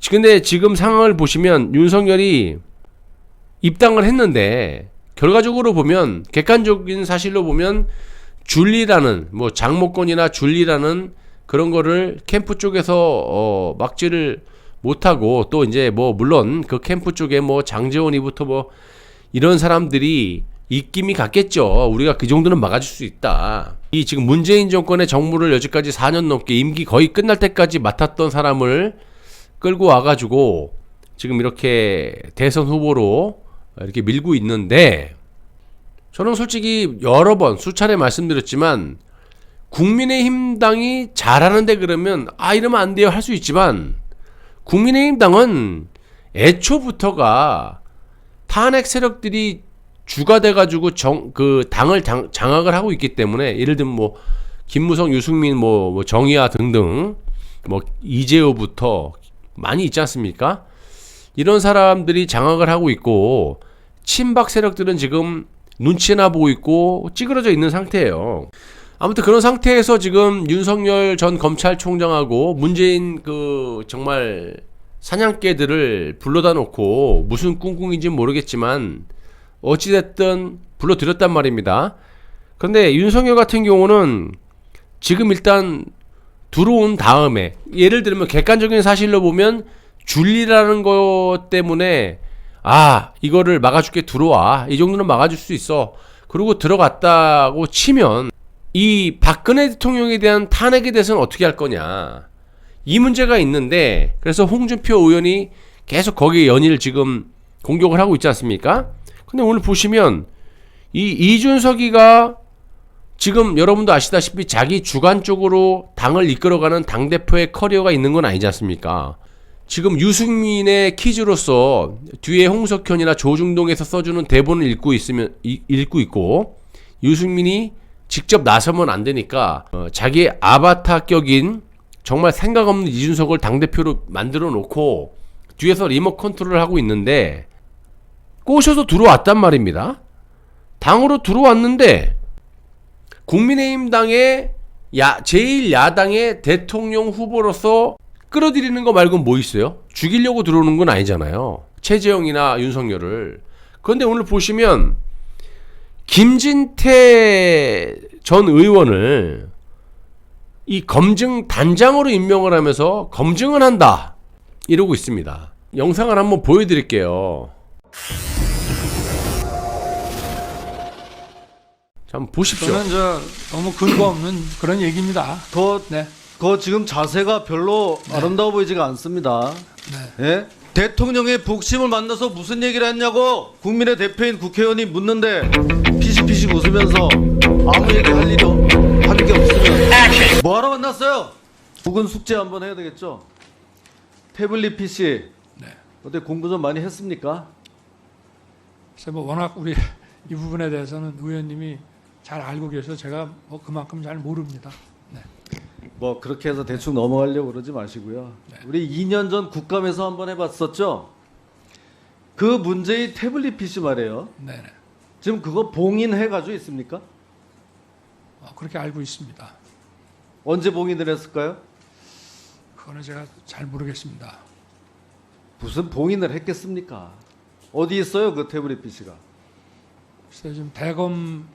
근데 지금 상황을 보시면 윤석열이 입당을 했는데 결과적으로 보면 객관적인 사실로 보면 줄리라는 뭐 장모권이나 줄리라는 그런 거를 캠프 쪽에서 막지를 못하고 또 이제 뭐 물론 그 캠프 쪽에 뭐 장제원이부터 뭐 이런 사람들이 입김이 갔겠죠. 우리가 그 정도는 막아줄 수 있다. 이 지금 문재인 정권의 정무를 여지까지 4년 넘게 임기 거의 끝날 때까지 맡았던 사람을 끌고 와가지고 지금 이렇게 대선 후보로 이렇게 밀고 있는데 저는 솔직히 여러 번 수차례 말씀드렸지만 국민의힘 당이 잘하는데 그러면 이러면 안 돼요 할 수 있지만 국민의힘 당은 애초부터가 탄핵 세력들이 주가 돼가지고 그 당을 장악을 하고 있기 때문에 예를 들면 뭐 김무성, 유승민, 뭐 정의아 등등 뭐 이재호부터 많이 있지 않습니까? 이런 사람들이 장악을 하고 있고 친박 세력들은 지금 눈치나 보고 있고 찌그러져 있는 상태예요. 아무튼 그런 상태에서 지금 윤석열 전 검찰총장하고 문재인 그 정말 사냥개들을 불러다 놓고 무슨 꿍꿍인지는 모르겠지만 어찌됐든 불러들였단 말입니다. 그런데 윤석열 같은 경우는 지금 일단 들어온 다음에 예를 들면 객관적인 사실로 보면 줄리라는 것 때문에 이거를 막아줄게 들어와 이 정도는 막아줄 수 있어 그리고 들어갔다고 치면 이 박근혜 대통령에 대한 탄핵에 대해서는 어떻게 할 거냐 이 문제가 있는데 그래서 홍준표 의원이 계속 거기에 연일 지금 공격을 하고 있지 않습니까? 근데 오늘 보시면 이 이준석이가 지금 여러분도 아시다시피 자기 주관적으로 당을 이끌어가는 당대표의 커리어가 있는 건 아니지 않습니까? 지금 유승민의 퀴즈로서 뒤에 홍석현이나 조중동에서 써주는 대본을 읽고 있고 유승민이 직접 나서면 안 되니까 자기의 아바타격인 정말 생각 없는 이준석을 당대표로 만들어 놓고 뒤에서 리모트 컨트롤을 하고 있는데 꼬셔서 들어왔단 말입니다. 당으로 들어왔는데 국민의힘 당의 제1야당의 대통령 후보로서 끌어들이는 거 말고는 뭐 있어요? 죽이려고 들어오는 건 아니잖아요. 최재형이나 윤석열을. 그런데 오늘 보시면 김진태 전 의원을 이 검증 단장으로 임명을 하면서 검증을 한다 이러고 있습니다. 영상을 한번 보여드릴게요. 자, 한번 보십시오. 저는 너무 근거 없는 그런 얘기입니다. 그 지금 자세가 별로 아름다워 보이지가 않습니다. 예? 대통령의 복심을 만나서 무슨 얘기를 했냐고 국민의 대표인 국회의원이 묻는데 피식피식 웃으면서 아무 얘기 할 일이 하는 게 없으면 뭐하러 만났어요? 국은 숙제 한번 해야 되겠죠? 태블릿 PC 어때 공부 좀 많이 했습니까? 그래서 뭐 워낙 우리 이 부분에 대해서는 의원님이 잘 알고 계셔서 제가 뭐 그만큼 잘 모릅니다. 뭐 그렇게 해서 대충 넘어가려고 그러지 마시고요. 우리 2년 전 국감에서 한번 해봤었죠. 그 문제의 태블릿 PC 말이에요. 네네. 지금 그거 봉인해가지고 있습니까? 그렇게 알고 있습니다. 언제 봉인을 했을까요? 그거는 제가 잘 모르겠습니다. 무슨 봉인을 했겠습니까? 어디 있어요 그 태블릿 PC가? 그래서 지금 대검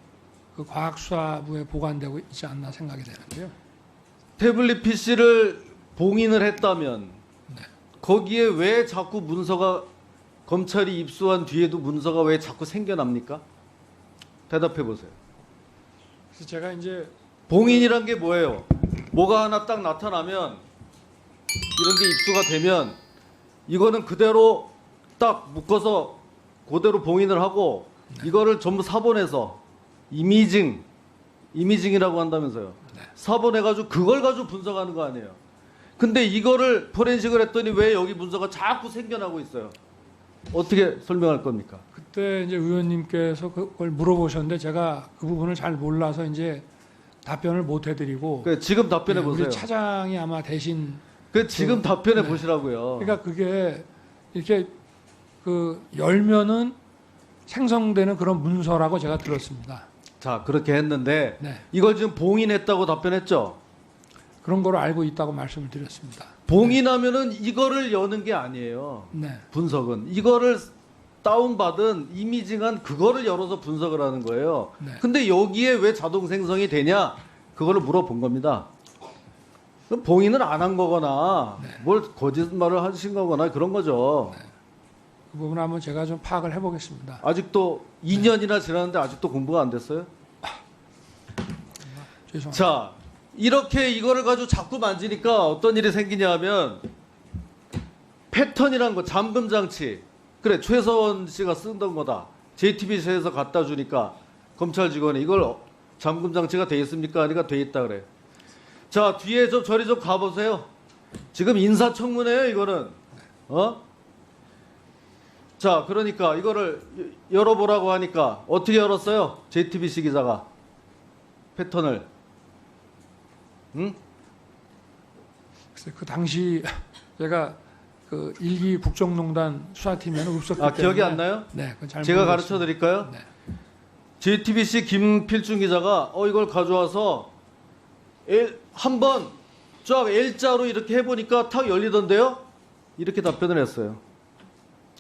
그 과학수사부에 보관되고 있지 않나 생각이 되는데요. 태블릿 PC를 봉인을 했다면 거기에 왜 자꾸 문서가 검찰이 입수한 뒤에도 문서가 왜 자꾸 생겨납니까? 대답해 보세요. 그래서 제가 이제 봉인이란 게 뭐예요? 뭐가 하나 딱 나타나면 이런 게 입수가 되면 이거는 그대로 딱 묶어서 그대로 봉인을 하고 이거를 전부 사본해서 이미징이라고 한다면서요. 사본해가지고 그걸 가지고 분석하는 거 아니에요. 근데 이거를 포렌식을 했더니 왜 여기 문서가 자꾸 생겨나고 있어요? 어떻게 설명할 겁니까? 그때 이제 의원님께서 그걸 물어보셨는데 제가 그 부분을 잘 몰라서 이제 답변을 못 해드리고. 지금 답변해 보세요. 우리 차장이 아마 대신. 지금 답변해 보시라고요. 그러니까 그게 이렇게 열면은 생성되는 그런 문서라고 제가 들었습니다. 자, 그렇게 했는데 이걸 지금 봉인했다고 답변했죠? 그런 거로 알고 있다고 말씀을 드렸습니다. 봉인하면은 이거를 여는 게 아니에요. 네. 분석은 이거를 다운받은 이미징한 그거를 열어서 분석을 하는 거예요. 네. 근데 여기에 왜 자동 생성이 되냐? 그거를 물어본 겁니다. 그럼 봉인을 안 한 거거나 네. 뭘 거짓말을 하신 거거나 그런 거죠. 그 부분 한번 제가 좀 파악을 해보겠습니다. 아직도 2년이나 지났는데 아직도 공부가 안 됐어요? 죄송합니다. 자, 이렇게 이거를 가지고 자꾸 만지니까 어떤 일이 생기냐 하면 패턴이란 거, 잠금 장치. 그래, 최서원 씨가 쓰던 거다. JTBC에서 갖다 주니까 검찰 직원이 이걸 잠금 장치가 돼 있습니까? 하니까 돼 있다 그래. 자, 뒤에 좀 저리 좀 가보세요. 지금 인사청문회예요, 이거는. 어? 자, 그러니까 이거를 열어보라고 하니까 어떻게 열었어요? JTBC 기자가 패턴을. 응? 글쎄, 그 당시 제가 그 일기 국정농단 수사팀에는 없었기 때문에 기억이 안 나요? 네, 그건 잘 제가 모르겠습니다. 가르쳐 드릴까요? 네. JTBC 김필중 기자가 이걸 가져와서 한번 쫙 L자로 이렇게 해보니까 탁 열리던데요? 이렇게 답변을 했어요.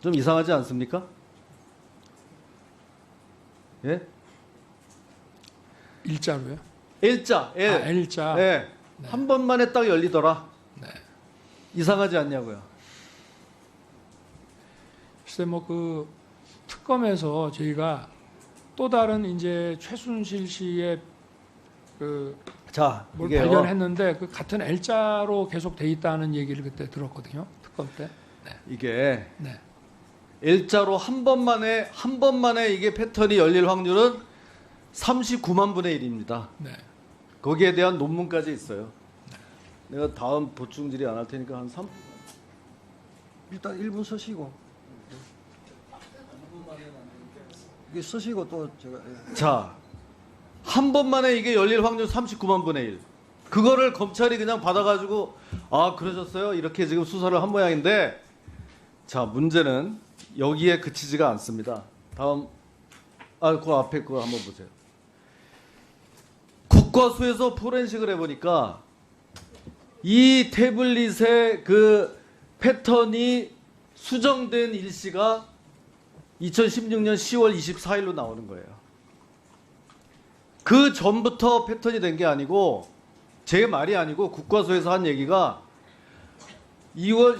좀 이상하지 않습니까? 예? 일자로요? L자, L. L자. 예. 네. 한 번만에 딱 열리더라. 네. 이상하지 않냐고요. 글쎄 뭐 그 특검에서 저희가 또 다른 이제 최순실 씨의 그 자, 뭘 이게요. 발견했는데 그 같은 L자로 계속 돼 있다는 얘기를 그때 들었거든요. 특검 때. 네. 이게 네. L자로 한 번만에 이게 패턴이 열릴 확률은 39만 분의 1입니다. 네. 거기에 대한 논문까지 있어요. 내가 다음 보충 질의 안 할 테니까 한 3. 일단 1분 서시고 이게 서시고 또 제가 자, 한 번만에 이게 열릴 확률 39만 분의 1. 그거를 검찰이 그냥 받아가지고 그러셨어요? 이렇게 지금 수사를 한 모양인데, 자, 문제는 여기에 그치지가 않습니다. 다음, 그 앞에 그거 한번 보세요. 국과수에서 포렌식을 해보니까 이 태블릿의 그 패턴이 수정된 일시가 2016년 10월 24일로 나오는 거예요. 그 전부터 패턴이 된 게 아니고, 제 말이 아니고 국과수에서 한 얘기가 10월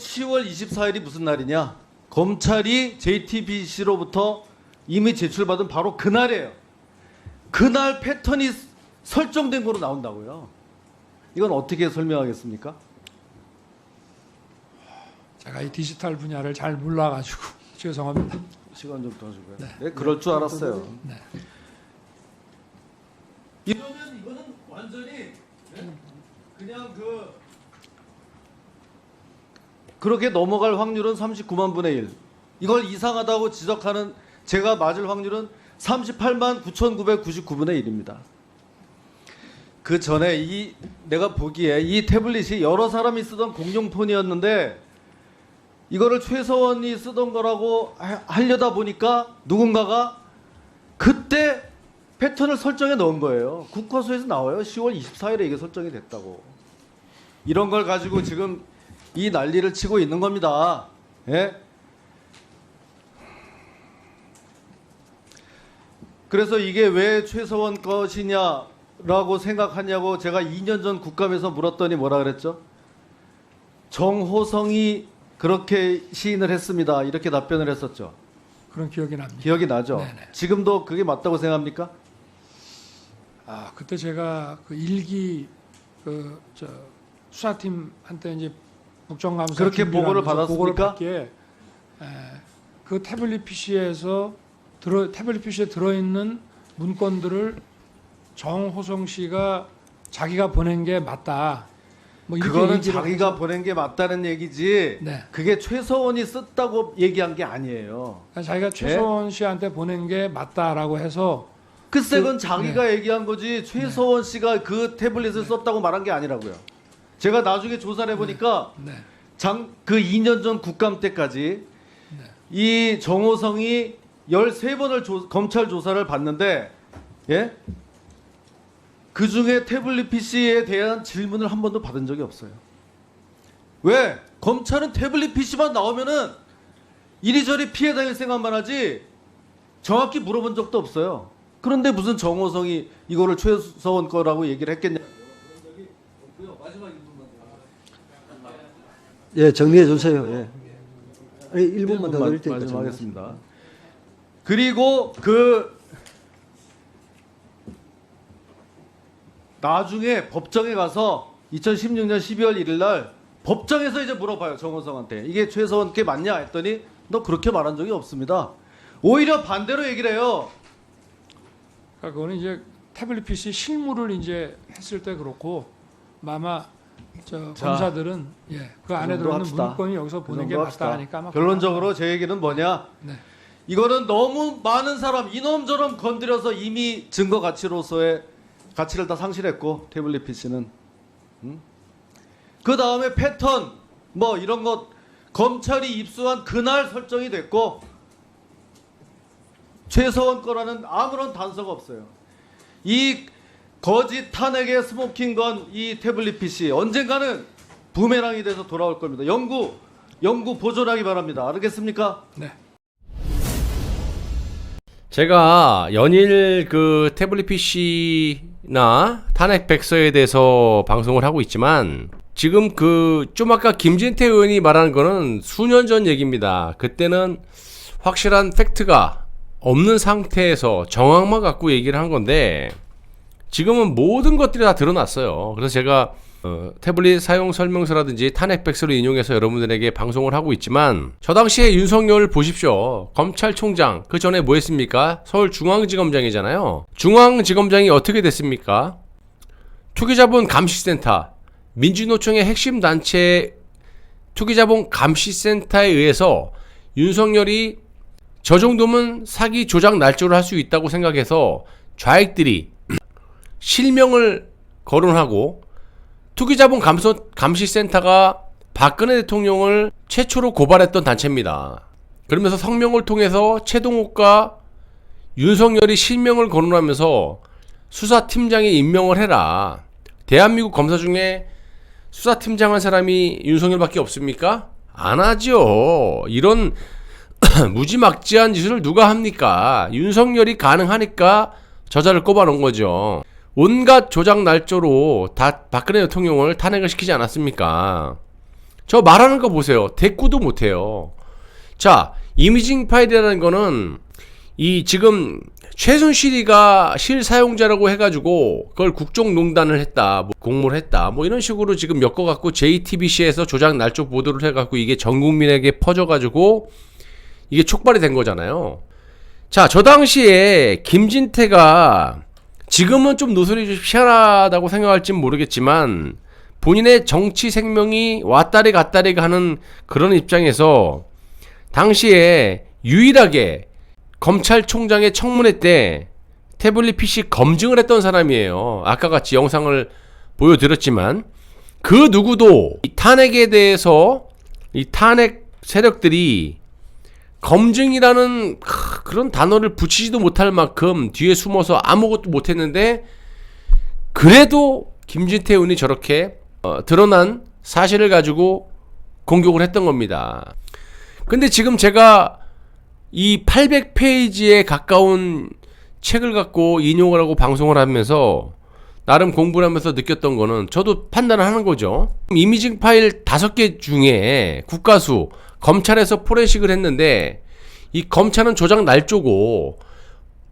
24일이 무슨 날이냐? 검찰이 JTBC로부터 이미 제출받은 바로 그날이에요. 그날 패턴이 설정된 거로 나온다고요. 이건 어떻게 설명하겠습니까? 제가 이 디지털 분야를 잘 몰라가지고 죄송합니다. 시간 좀 더 주고요. 네. 네, 그럴 줄 알았어요. 네. 이러면 이거는 완전히 그냥 그렇게 넘어갈 확률은 39만 분의 1. 이걸 이상하다고 지적하는 제가 맞을 확률은 38만 9,999분의 1입니다. 그 전에 내가 보기에 이 태블릿이 여러 사람이 쓰던 공용폰이었는데 이거를 최서원이 쓰던 거라고 하려다 보니까 누군가가 그때 패턴을 설정해 넣은 거예요. 국과수에서 나와요. 10월 24일에 이게 설정이 됐다고. 이런 걸 가지고 지금 이 난리를 치고 있는 겁니다. 예? 그래서 이게 왜 최서원 것이냐라고 생각하냐고 제가 2년 전 국감에서 물었더니 뭐라 그랬죠? 정호성이 그렇게 시인을 했습니다. 이렇게 답변을 했었죠. 그런 기억이 납니다. 기억이 나죠? 네네. 지금도 그게 맞다고 생각합니까? 그때 제가 그 일기 수사팀한테 이제 국정감사 그렇게 준비를 보고를 하면서 보고를 받았습니까? 받기에 그 태블릿 PC에 들어있는 문건들을 정호성 씨가 자기가 보낸 게 맞다. 뭐 이렇게 그거는 얘기를 자기가 해서 보낸 게 맞다는 얘기지. 네. 그게 최서원이 썼다고 얘기한 게 아니에요. 그러니까 자기가 최소원 씨한테 보낸 게 맞다라고 해서 글쎄 그건 네. 자기가 얘기한 거지 최서원 씨가 그 태블릿을 썼다고 말한 게 아니라고요. 제가 나중에 조사를 해보니까 네. 그 2년 전 국감 때까지 이 정호성이 13번을 검찰 조사를 받는데, 예? 그 중에 태블릿 PC에 대한 질문을 한 번도 받은 적이 없어요. 왜? 검찰은 태블릿 PC만 나오면은 이리저리 피해 다닐 생각만 하지 정확히 물어본 적도 없어요. 그런데 무슨 정호성이 이거를 최서원 거라고 얘기를 했겠냐? 예, 정리해 주세요. 예. 아니, 1분만 더 드릴 테니까. 말씀하겠습니다. 그리고 그 나중에 법정에 가서 2016년 12월 1일 날 법정에서 이제 물어봐요. 정호성한테. 이게 최서원께 맞냐 했더니 너 그렇게 말한 적이 없습니다. 오히려 반대로 얘기를 해요. 그러니까 그거는 이제 태블릿 PC 실무를 이제 했을 때 그렇고 아마 저 자, 검사들은 예, 그 안에 정도 들어있는 합시다. 문건이 여기서 그 보는 게 정도 맞다 합시다. 하니까 아마 결론적으로 제 얘기는 뭐냐? 네. 이거는 너무 많은 사람 이놈저놈 건드려서 이미 증거 가치로서의 가치를 다 상실했고 태블릿 PC는 그 다음에 패턴 뭐 이런 것 검찰이 입수한 그날 설정이 됐고 최서원 거라는 아무런 단서가 없어요. 이 거짓 탄핵의 스모킹건 이 태블릿 PC 언젠가는 부메랑이 돼서 돌아올 겁니다. 연구 보존하기 바랍니다. 알겠습니까? 네. 제가 연일 그 태블릿 PC나 탄핵 백서에 대해서 방송을 하고 있지만 지금 그 좀 아까 김진태 의원이 말하는 거는 수년 전 얘기입니다. 그때는 확실한 팩트가 없는 상태에서 정황만 갖고 얘기를 한 건데 지금은 모든 것들이 다 드러났어요. 그래서 제가 태블릿 사용 설명서라든지 탄핵 백서를 인용해서 여러분들에게 방송을 하고 있지만 저 당시에 윤석열 보십시오. 검찰총장 그 전에 뭐 했습니까? 서울중앙지검장이잖아요. 중앙지검장이 어떻게 됐습니까? 투기자본 감시센터 민주노총의 핵심 단체 투기자본 감시센터에 의해서 윤석열이 저 정도면 사기 조작 날조를 할 수 있다고 생각해서 좌익들이 실명을 거론하고 투기자본 감시센터가 박근혜 대통령을 최초로 고발했던 단체입니다. 그러면서 성명을 통해서 최동욱과 윤석열이 실명을 거론하면서 수사팀장에 임명을 해라. 대한민국 검사 중에 수사팀장 한 사람이 윤석열밖에 없습니까? 안 하죠. 이런 무지막지한 짓을 누가 합니까? 윤석열이 가능하니까 저자를 꼽아놓은 거죠. 온갖 조작 날조로 다 박근혜 대통령을 탄핵을 시키지 않았습니까? 저 말하는 거 보세요. 대꾸도 못해요. 자, 이미징 파일이라는 거는 이 지금 최순실이가 실사용자라고 해가지고 그걸 국정농단을 했다, 뭐 공모를 했다, 뭐 이런 식으로 지금 엮어갖고 JTBC에서 조작 날조 보도를 해갖고 이게 전 국민에게 퍼져가지고 이게 촉발이 된 거잖아요. 자, 저 당시에 김진태가 지금은 좀 노선이 좀 희한하다고 생각할진 모르겠지만 본인의 정치 생명이 왔다리 갔다리 하는 그런 입장에서 당시에 유일하게 검찰총장의 청문회 때 태블릿 PC 검증을 했던 사람이에요. 아까 같이 영상을 보여드렸지만 그 누구도 이 탄핵에 대해서 이 탄핵 세력들이 검증이라는 그런 단어를 붙이지도 못할 만큼 뒤에 숨어서 아무것도 못했는데 그래도 김진태 의원이 저렇게 드러난 사실을 가지고 공격을 했던 겁니다. 근데 지금 제가 이 800페이지에 가까운 책을 갖고 인용을 하고 방송을 하면서 나름 공부를 하면서 느꼈던 거는 저도 판단을 하는 거죠. 이미징 파일 5개 중에 국가수 검찰에서 포렌식을 했는데 이 검찰은 조작 날조고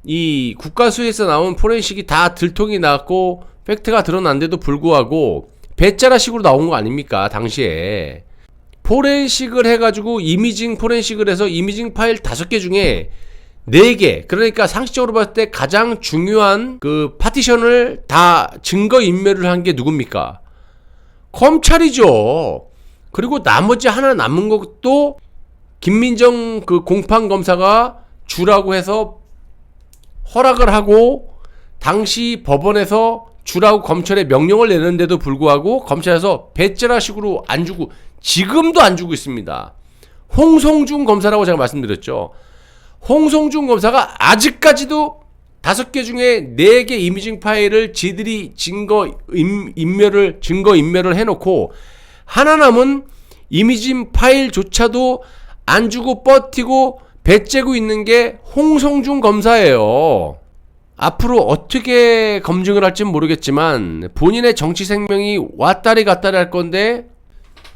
이 국가수에서 나온 포렌식이 다 들통이 났고 팩트가 드러난데도 불구하고 배짜라식으로 나온 거 아닙니까? 당시에 포렌식을 해가지고 이미징 포렌식을 해서 이미징 파일 5개 중에 4개, 그러니까 상식적으로 봤을 때 가장 중요한 그 파티션을 다 증거 인멸을 한 게 누굽니까? 검찰이죠. 그리고 나머지 하나 남은 것도 김민정 그 공판 검사가 주라고 해서 허락을 하고 당시 법원에서 주라고 검찰에 명령을 내는데도 불구하고 검찰에서 배째라식으로 안 주고 지금도 안 주고 있습니다. 홍성중 검사라고 제가 말씀드렸죠. 홍성중 검사가 아직까지도 5개 중에 4개 이미징 파일을 지들이 증거 인멸을 해놓고 하나 남은 이미진 파일조차도 안 주고 버티고 배째고 있는 게 홍성중 검사예요. 앞으로 어떻게 검증을 할지는 모르겠지만 본인의 정치 생명이 왔다리 갔다리 할 건데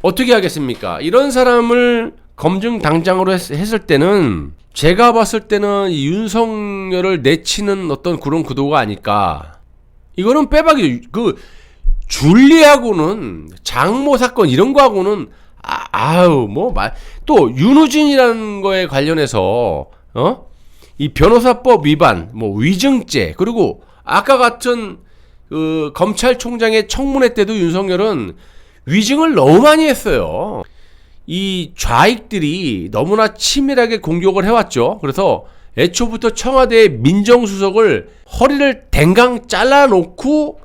어떻게 하겠습니까? 이런 사람을 검증 당장으로 했을 때는 제가 봤을 때는 이 윤석열을 내치는 어떤 그런 구도가 아닐까. 이거는 빼박이죠. 그 줄리하고는 장모 사건 이런 거하고는 또 윤우진이라는 거에 관련해서 이 변호사법 위반, 위증죄, 그리고 아까 같은 그 검찰총장의 청문회 때도 윤석열은 위증을 너무 많이 했어요. 이 좌익들이 너무나 치밀하게 공격을 해왔죠. 그래서 애초부터 청와대의 민정수석을 허리를 댕강 잘라놓고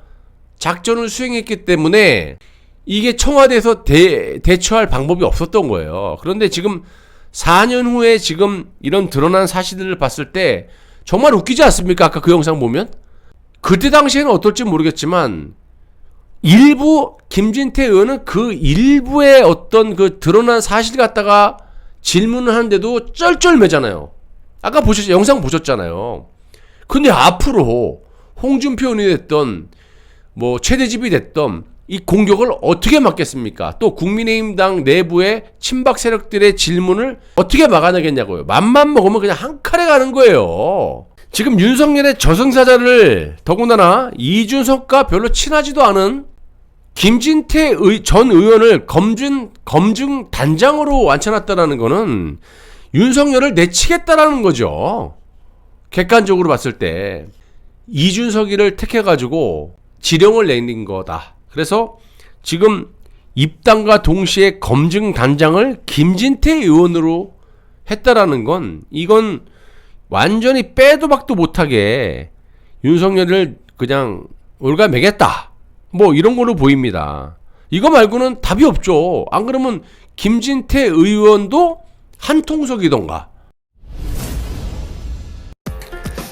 작전을 수행했기 때문에 이게 청와대에서 대처할 방법이 없었던 거예요. 그런데 지금 4년 후에 지금 이런 드러난 사실들을 봤을 때 정말 웃기지 않습니까? 아까 그 영상 보면? 그때 당시에는 어떨지 모르겠지만 일부 김진태 의원은 그 일부의 어떤 그 드러난 사실 갖다가 질문을 하는데도 쩔쩔매잖아요. 아까 영상 보셨잖아요. 근데 앞으로 홍준표 의원이 됐던 최대집이 됐던 이 공격을 어떻게 막겠습니까? 또 국민의힘당 내부의 친박 세력들의 질문을 어떻게 막아내겠냐고요. 맘만 먹으면 그냥 한 칼에 가는 거예요. 지금 윤석열의 저승사자를 더군다나 이준석과 별로 친하지도 않은 김진태 전 의원을 검증 단장으로 앉혀놨다는 거는 윤석열을 내치겠다라는 거죠. 객관적으로 봤을 때 이준석이를 택해가지고 지령을 내린 거다. 그래서 지금 입당과 동시에 검증 단장을 김진태 의원으로 했다라는 건 이건 완전히 빼도 박도 못하게 윤석열을 그냥 올가매겠다. 이런 걸로 보입니다. 이거 말고는 답이 없죠. 안 그러면 김진태 의원도 한통속이던가.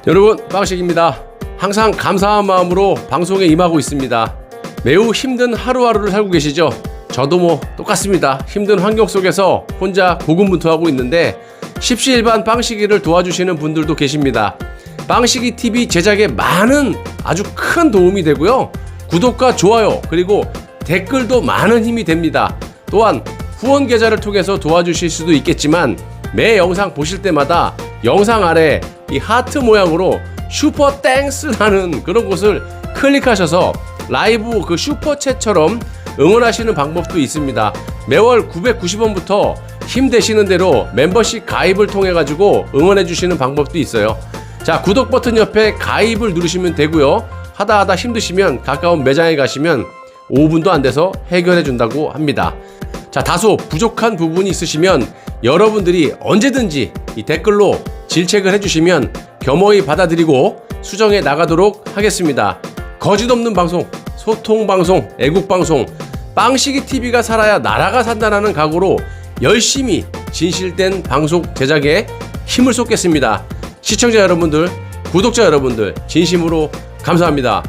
여러분, 빵식입니다. 항상 감사한 마음으로 방송에 임하고 있습니다. 매우 힘든 하루하루를 살고 계시죠? 저도 똑같습니다. 힘든 환경 속에서 혼자 고군분투하고 있는데 십시일반 빵식이를 도와주시는 분들도 계십니다. 빵식이 TV 제작에 많은 아주 큰 도움이 되고요. 구독과 좋아요 그리고 댓글도 많은 힘이 됩니다. 또한 후원 계좌를 통해서 도와주실 수도 있겠지만 매 영상 보실 때마다 영상 아래 이 하트 모양으로 슈퍼 땡스라는 그런 곳을 클릭하셔서 라이브 그 슈퍼챗처럼 응원하시는 방법도 있습니다. 매월 990원부터 힘되시는 대로 멤버십 가입을 통해 가지고 응원해 주시는 방법도 있어요. 자, 구독 버튼 옆에 가입을 누르시면 되고요. 하다 힘드시면 가까운 매장에 가시면 5분도 안 돼서 해결해 준다고 합니다. 자, 다소 부족한 부분이 있으시면 여러분들이 언제든지 이 댓글로 질책을 해주시면 겸허히 받아들이고 수정해 나가도록 하겠습니다. 거짓 없는 방송, 소통 방송, 애국 방송, 빵식이 TV가 살아야 나라가 산다라는 각오로 열심히 진실된 방송 제작에 힘을 쏟겠습니다. 시청자 여러분들, 구독자 여러분들 진심으로 감사합니다.